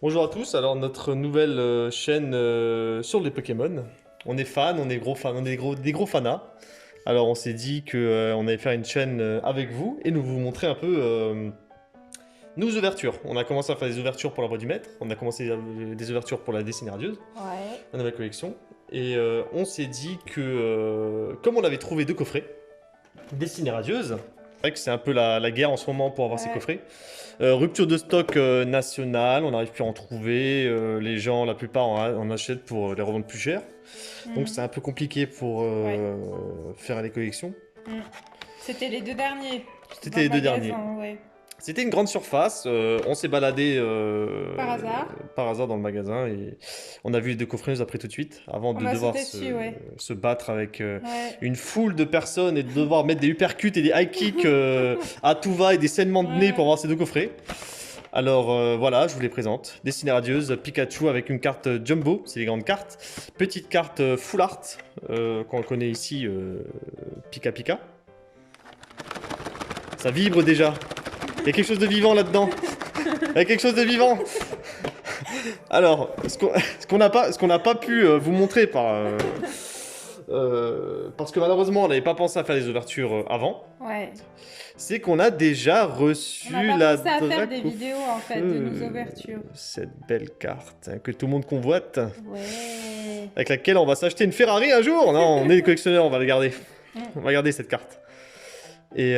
Bonjour à tous, alors notre nouvelle chaîne sur les Pokémon. On est fans, on est gros fans, on est des gros fanas. Alors on s'est dit que on allait faire une chaîne avec vous et nous vous montrer un peu nos ouvertures. On a commencé à faire des ouvertures pour la Voix du Maître, on a commencé des ouvertures pour la Destinée Radieuse, Ouais. la nouvelle collection. Et on s'est dit que comme on avait trouvé deux coffrets, Destinée Radieuse, c'est vrai que c'est un peu la guerre en ce moment pour avoir ces Ouais. coffrets. Rupture de stock nationale, on n'arrive plus à en trouver. Les gens, la plupart, en achètent pour les revendre plus cher. Donc c'est Mhm. un peu compliqué pour Ouais. faire les collections. Mhm. C'était les deux derniers dans C'était le les deux derniers. magasin, ouais. C'était une grande surface. On s'est baladé Par hasard. par hasard dans le magasin et on a vu les deux coffrets, on les a pris tout de suite avant On de a devoir sauté dessus, ouais. se battre avec Ouais. une foule de personnes et de devoir mettre des uppercuts et des high kicks à tout va et des saignements de nez pour Ouais. avoir ces deux coffrets. Alors voilà, je vous les présente. Destinée radieuse, Pikachu avec une carte Jumbo, c'est les grandes cartes. Petite carte Full Art, qu'on connaît ici, Pika Pika. Ça vibre déjà. Il y a quelque chose de vivant là-dedans. Il y a quelque chose de vivant. Alors, ce qu'on n'a pas pu vous montrer parce que malheureusement on n'avait pas pensé à faire les ouvertures avant, Ouais. c'est qu'on a déjà On reçu n'a pas la pensé à faire des Dracofeu. vidéos en fait de nos ouvertures. Cette belle carte hein, que tout le monde convoite, Ouais. avec laquelle on va s'acheter une Ferrari un jour. Non, on est des collectionneurs, on va la garder. Mm. On va garder cette carte. Et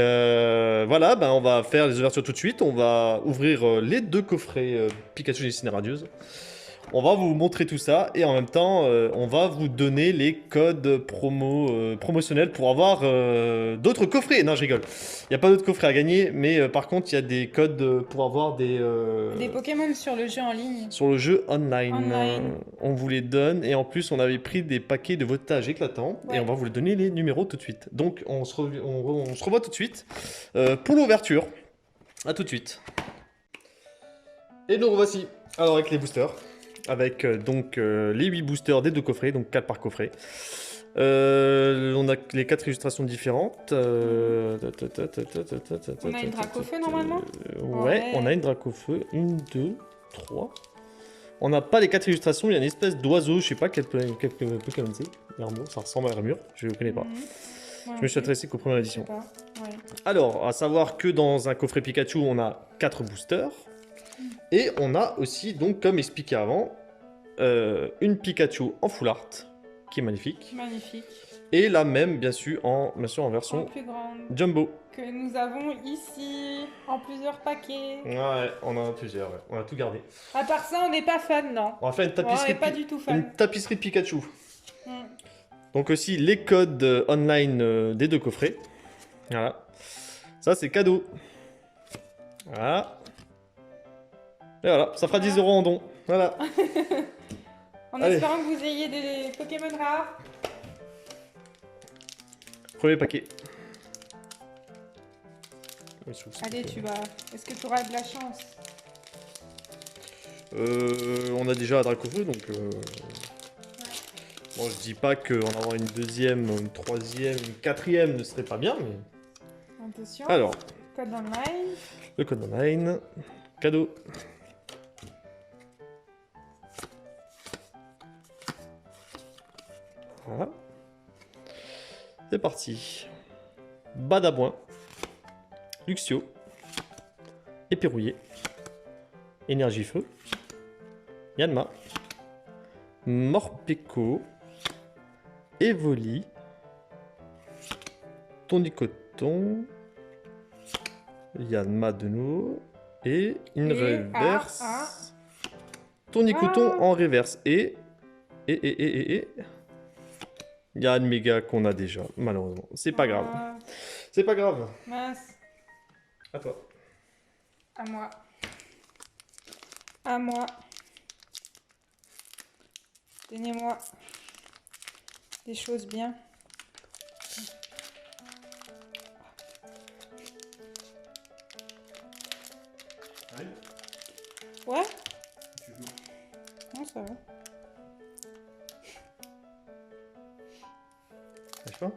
voilà, ben on va faire les ouvertures tout de suite. On va ouvrir les deux coffrets Pikachu Destinée Radieuse. On va vous montrer tout ça et en même temps, on va vous donner les codes promotionnels pour avoir d'autres coffrets. Non, je rigole. Il n'y a pas d'autres coffrets à gagner, mais par contre, il y a des codes pour avoir Des Pokémon sur le jeu en ligne. sur le jeu online. Online. On vous les donne et en plus, on avait pris des paquets de voltage éclatants et Ouais. on va vous les donner les numéros tout de suite. Donc, on se revoit tout de suite pour l'ouverture. À tout de suite. Et nous revoici. Alors, avec les boosters. Avec donc les 8 boosters des deux coffrets, donc 4 par coffret. On a les 4 illustrations différentes. On a une Dracofeu normalement. Ouais, on a une Dracofeu. Une, deux, trois. On n'a pas les 4 illustrations, il y a une espèce d'oiseau, je sais pas quel Pokémon c'est. Armure, ça ressemble à Armure, je ne connais pas. Mhm. Ouais, Je me suis ok. intéressé qu'aux premières Je sais éditions. pas. Ouais. Alors, à savoir que dans un coffret Pikachu, on a 4 boosters. Et on a aussi, donc, comme expliqué avant, une Pikachu en full art, qui est magnifique. Magnifique. Et la même, bien sûr, en En version plus grande. Jumbo. Que nous avons ici en plusieurs paquets. Ouais, on en a plusieurs, ouais. On a tout gardé. À part ça, on n'est pas fan, non. On va faire une On tapisserie, n'est pas du tout fan. une tapisserie de Pikachu. Mm. Donc aussi les codes online des deux coffrets. Voilà. Ça, c'est cadeau. Voilà. Et voilà, ça fera 10 € en don. Voilà. En Allez. espérant que vous ayez des Pokémon rares. Premier paquet. Allez, tu vas. Est-ce que tu auras de la chance? On a déjà un Dracofeu, donc... Bon, je dis pas qu'en avoir une deuxième, une troisième, une quatrième ne serait pas bien, mais... Attention. Alors, Code online. le code online. Cadeau. Voilà. C'est parti. Badabouin. Luxio. Éperrouillé. Énergie Feu. Yanma. Morpeko. Evoli. Tonicoton. Yanma de nouveau. Et une Et reverse. Tonicoton Ah. en reverse. Et. Il y a un méga qu'on a déjà, malheureusement. C'est pas grave. Ah, C'est pas grave. mince. À toi. À moi. À moi. Donnez-moi des choses bien. Ouais? Non, ça va. Lâche pas.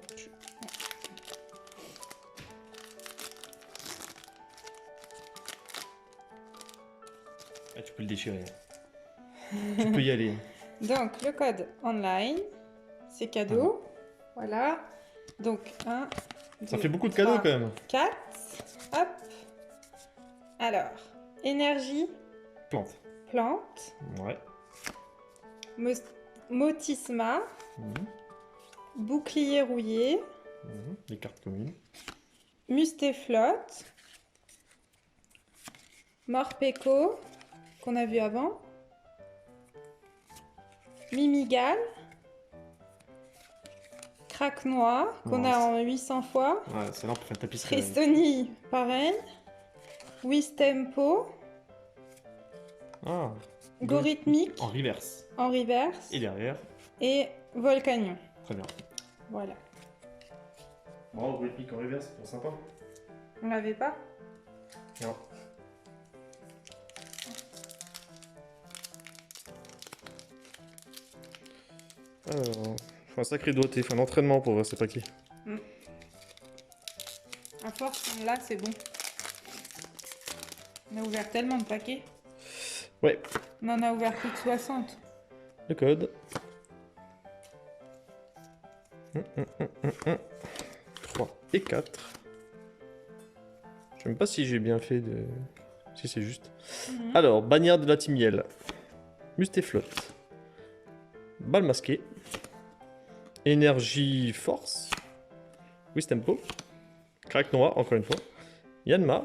Ah, tu peux le déchirer. Tu peux y aller. Donc, le code online, c'est cadeau. Voilà. Donc, 1, Ça fait beaucoup de cadeaux quand même. 4. Hop. Alors, énergie, Plante. plante, Ouais. motisma, Mhm. bouclier rouillé, Les cartes communes. mustéflotte, morpeko, qu'on a vu avant, mimigal, craque-noix, qu'on Ouais, a en 800 fois, Ouais, c'est là pour faire une tapisserie. Tristonie, pareil, Wistempo, Ah. Gorithmique, En reverse. en reverse, Et derrière. et Volcanion. Très bien. Voilà. Bravo, rythmique en reverse, c'est sympa. On l'avait pas? Non. Alors, faut un sacré doigté, faut un entraînement pour voir ces paquets. À force, là, c'est bon. On a ouvert tellement de paquets. Ouais. On en a ouvert plus de 60. Le code. 3 et 4. Je sais même pas si j'ai bien fait de... Si c'est juste. Alors, bannière de la timielle. Mustéflotte. Balle masquée. Énergie force. Wistempo. Craque noir, encore une fois. Yanma.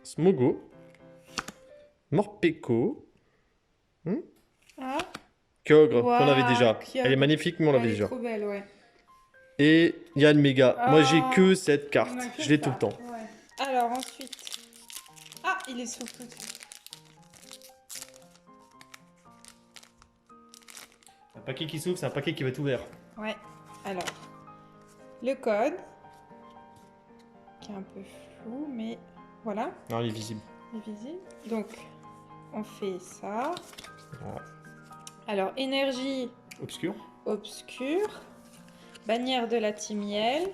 Smogo. Morpeko. Ah, Kyogre, Wow, qu'on avait déjà. Kyogre. Elle est magnifique, mais on l'avait elle est déjà. trop belle, ouais. Et Yann Mega. Moi, j'ai Oh, que cette carte. On a que Je l'ai ça, tout le temps. ouais. Alors, ensuite... Ah, il est sous tout de suite. Un paquet qui s'ouvre, c'est un paquet qui va être ouvert. Ouais. Alors, le code, qui est un peu flou, mais voilà, Non, il est visible. il est visible. Donc, on fait ça. Voilà. Alors, énergie Obscur. obscure, bannière de la timielle,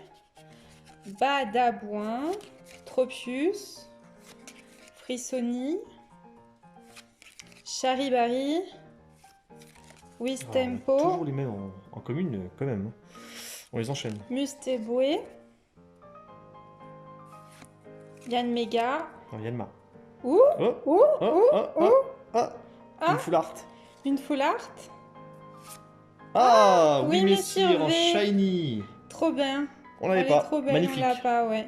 badabouin, tropius, frissoni, charibari, wistempo, Toujours les mêmes en commune, quand même. Hein. On les enchaîne. mustéboué, Yann Mega, Alors, Yanma. ouh, Oh, ouh, oh, ouh, oh, ouh, oh, ah, Ah. une full art. une full art, Ah, oui, oui, Messire messire en V. shiny. trop bien. On l'avait Elle pas. est trop belle, Magnifique. on l'a pas, ouais.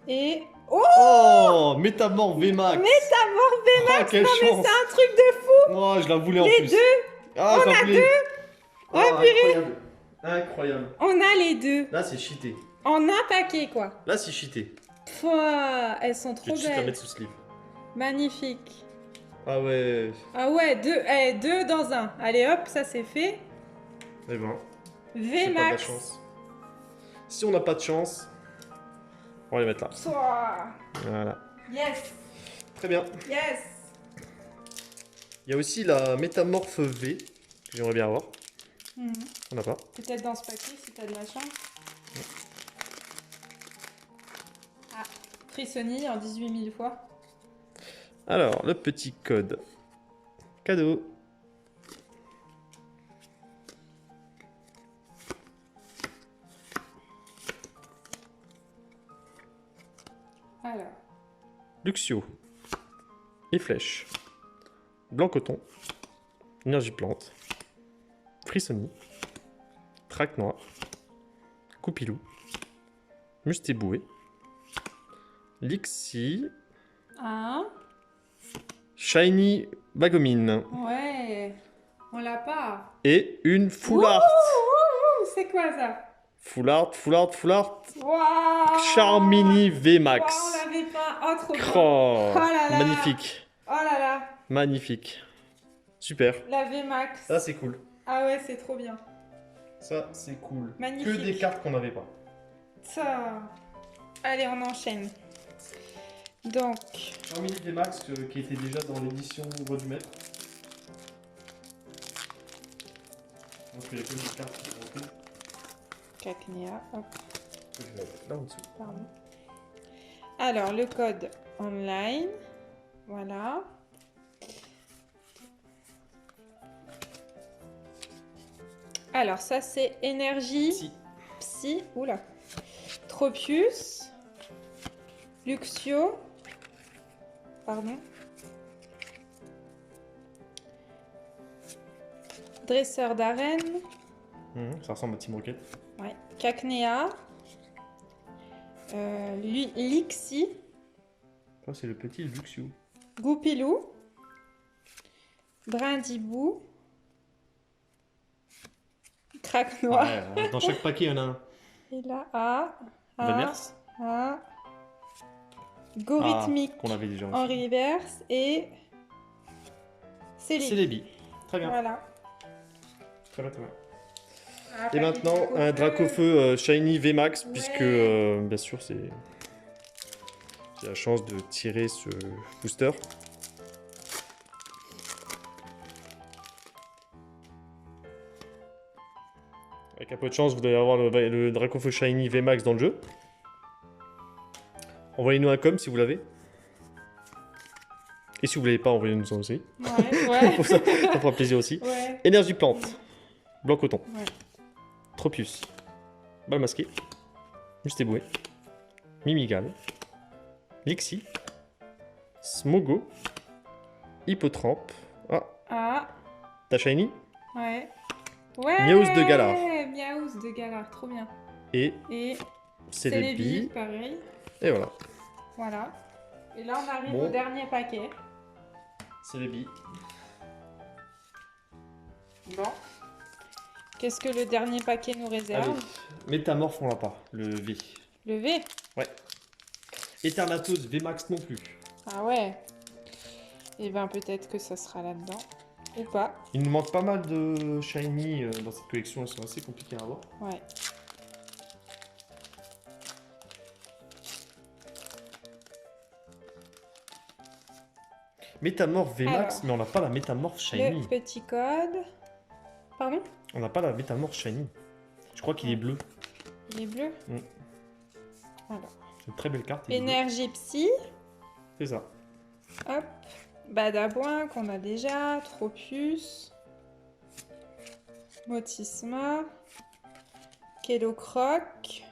Et... Oh, Oh, Métamorph VMAX. Métamorph VMAX, Ah, quelle non mais chance. c'est un truc de fou. Oh, je la voulais en Les plus. deux, Ah, je la voulais. Oh, Ah, purée. incroyable. Incroyable. on a les deux. Là, c'est cheaté. En un paquet, quoi. Là, c'est cheaté. Pouah, elles sont Je vais trop tout de suite la belles. mettre sous sleeve. Magnifique. Ah ouais. Ah ouais, deux dans un. Allez hop, ça c'est fait. Eh ben, c'est pas de la VMAX. chance. Si on n'a pas de chance, on va les mettre là. Pouah. Voilà. Yes, Très bien. yes. Il y a aussi la Métamorphe V, que j'aimerais bien avoir. Mhm. On n'a pas. Peut-être dans ce paquet si t'as de la chance. Ah, Frissoni en 18 000 fois. Alors, le petit code. Cadeau. Alors, Luxio. Et flèche. Blanc coton. Énergie plante. Frissoni. Traque noir. Coupilou. Mustéboué. Lixi. un. Shiny Bagomine. Ouais, on l'a pas. Et une full Ouh, art. ouh, ouh, c'est quoi ça? Full art, full art, full art. Waouh. Charmini Waouh, VMAX. on l'avait pas. Oh, trop bien. Oh, Oh là là. magnifique. Oh là là, Magnifique. Super. la VMAX. Ça, c'est cool. Ah ouais, c'est trop bien. Ça, c'est cool. Magnifique. Que des cartes qu'on n'avait pas. Ça. Allez, on enchaîne. Donc, Charmini VMAX qui était déjà dans l'édition Voix du Maître. Donc il y a que des cartes qui sont rentrées. Cacnea, hop, Que je vais mettre là en dessous. pardon. Alors, le code online. Voilà. Alors, ça, c'est énergie. Si. Psy. Oula. Tropius. Luxio. Pardon. Dresseur d'arène. Ça ressemble à Team Rocket. Ouais. Cacnea. Lixi. Ça, c'est le petit Luxio. Goupilou. Brindibou. Craque-noir. Ouais, dans chaque paquet, il y en a un. Et là, A. Reverse. A. Gorithmique. Qu'on avait déjà En reçu. reverse. Et. Céline. Célébi. Très bien. Voilà. Très bien, très bien. Un Et paquet maintenant, de un Dracofeu Shiny VMAX, Ouais. puisque, bien sûr, c'est... J'ai la chance de tirer ce booster. Avec un peu de chance, vous devez avoir le Dracofeu Shiny VMAX dans le jeu. Envoyez-nous un com si vous l'avez. Et si vous ne l'avez pas, envoyez-nous un aussi. Ouais, Pour ça, ça fera plaisir aussi. ouais. Énergie plante. Blanc coton. Ouais. Tropius. Balle masquée. Mustéboué. Mimigal. Lixi. Smogo. Hippotrampe. Ah, Ah, t'as Shiny. ouais. Ouais. Miaus de Galar. Miaus de Galar, trop bien. Et Et Célébi. pareil. Et voilà. Voilà. Et là, on arrive Bon. au dernier paquet. Célébi. Bon. Qu'est-ce que le dernier paquet nous réserve? Allez. Métamorphe, on l'a pas. Le V. Le V. Ouais. Eternatus VMAX non plus. Ah ouais. Et ben peut-être que ça sera là-dedans. Ou pas. Il nous manque pas mal de Shiny dans cette collection. Elles sont assez compliquées à avoir. Ouais. Métamorphe VMAX, Alors. mais on n'a pas la métamorphe Shiny. Le petit code. Pardon? On n'a pas la métamorphe Shiny. Je crois qu'il est bleu. Il est bleu. Mm. Alors. C'est une très belle carte. il est bleu. Énergie psy. C'est ça. Hop. Badabouin qu'on a déjà. Tropius. Motisma. Kelocroc.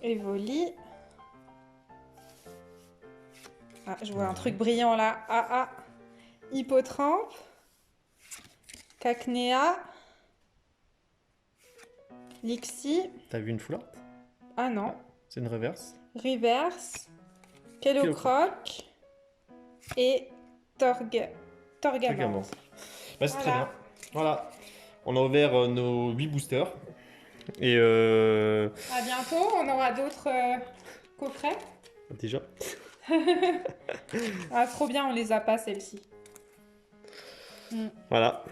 Evoli. Ah, je vois un truc brillant là. Ah ah. Hippotrampe. Cacnea. Lixi. T'as vu une full art? Ah non. C'est une reverse. Reverse. Kelocroc. Et Torgamant. Torgamant. Bah, c'est très Voilà. bien. Voilà. On a ouvert nos 8 boosters. Et À bientôt, on aura d'autres coffrets. déjà. Ah, trop bien, on les a pas celles-ci. Voilà.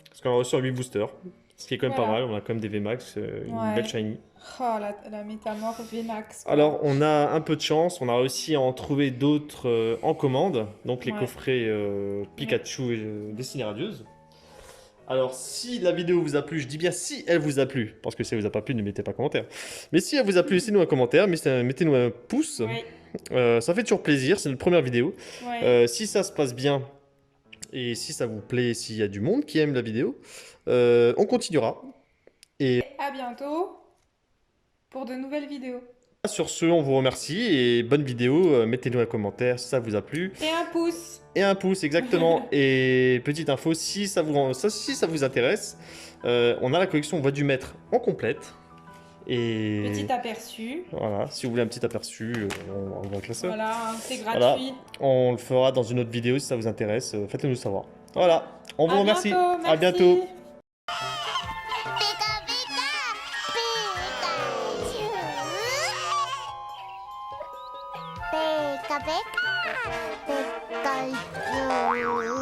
Parce qu'on a reçu 8 boosters. Ce qui est quand même pas Voilà. mal. On a quand même des VMAX, une Ouais. belle Shiny. Oh, la métamorphe VMAX. quoi. Alors, on a un peu de chance. On a réussi à en trouver d'autres en commande. Donc, les Ouais. coffrets Pikachu et Destinée Radieuse. Alors, si la vidéo vous a plu, je dis bien si elle vous a plu, parce que si elle vous a pas plu, ne mettez pas de commentaire. Mais si elle vous a plu, laissez-nous un commentaire, mettez-nous un pouce. Ouais, Ça fait toujours plaisir, c'est notre première vidéo. ouais. Si ça se passe bien, et si ça vous plaît, s'il y a du monde qui aime la vidéo, on continuera. Et À bientôt pour de nouvelles vidéos. sur ce, on vous remercie, et bonne vidéo, mettez-nous un commentaire si ça vous a plu. Et un pouce. Et un pouce, exactement. Et petite info, si ça vous intéresse, on a la collection Voix du Maître en complète. Et Petit aperçu. voilà, si vous voulez un petit aperçu, on va classer. Voilà, c'est Voilà. gratuit. On le fera dans une autre vidéo si ça vous intéresse. Faites-le nous savoir. Voilà, on vous À remercie. bientôt, À bientôt. merci. Pika pika, Pikachu.